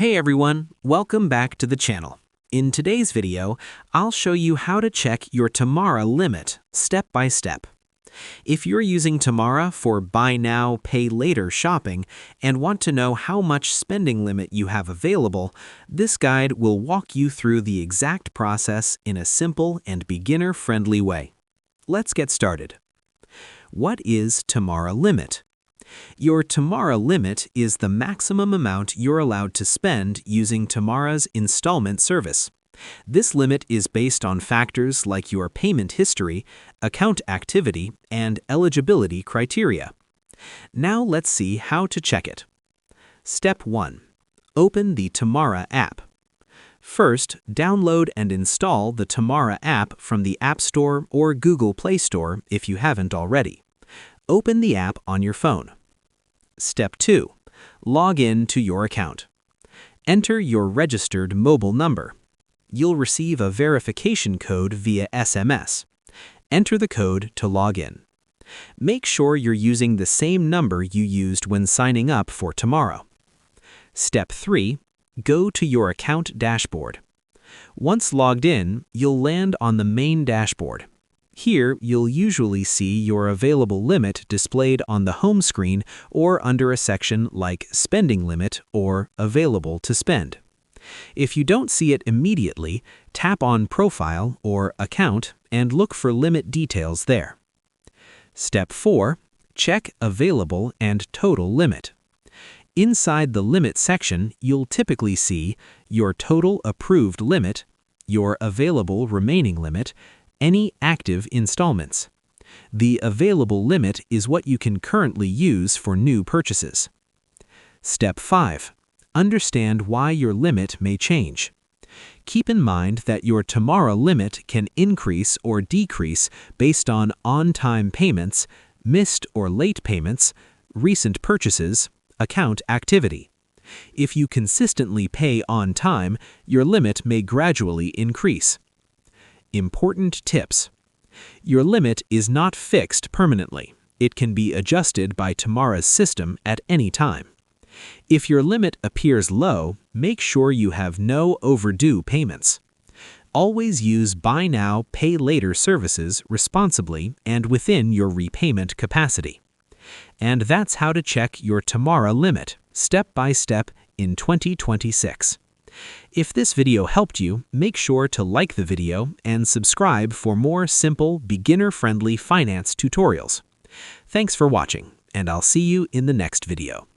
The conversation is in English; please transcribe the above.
Hey everyone, welcome back to the channel. In today's video, I'll show you how to check your Tamara limit step by step. If you're using Tamara for buy now, pay later shopping and want to know how much spending limit you have available, this guide will walk you through the exact process in a simple and beginner-friendly way. Let's get started. What is Tamara limit? Your Tamara limit is the maximum amount you're allowed to spend using Tamara's installment service. This limit is based on factors like your payment history, account activity, and eligibility criteria. Now let's see how to check it. Step 1. Open the Tamara app. First, download and install the Tamara app from the App Store or Google Play Store if you haven't already. Open the app on your phone. Step 2. Log in to your account. Enter your registered mobile number. You'll receive a verification code via SMS. Enter the code to log in. Make sure you're using the same number you used when signing up for Tamara. Step 3. Go to your account dashboard. Once logged in, you'll land on the main dashboard. Here, you'll usually see your available limit displayed on the home screen or under a section like Spending Limit or Available to Spend. If you don't see it immediately, tap on Profile or Account and look for limit details there. Step 4. Check Available and Total Limit. Inside the Limit section, you'll typically see your total approved limit, your available remaining limit, any active installments. The available limit is what you can currently use for new purchases. Step 5. Understand why your limit may change. Keep in mind that your Tamara limit can increase or decrease based on on-time payments, missed or late payments, recent purchases, account activity. If you consistently pay on time, your limit may gradually increase. Important tips. Your limit is not fixed permanently. It can be adjusted by Tamara's system at any time. If your limit appears low, make sure you have no overdue payments. Always use buy now, pay later services responsibly and within your repayment capacity. And that's how to check your Tamara limit, step by step, in 2026. If this video helped you, make sure to like the video and subscribe for more simple, beginner-friendly finance tutorials. Thanks for watching, and I'll see you in the next video.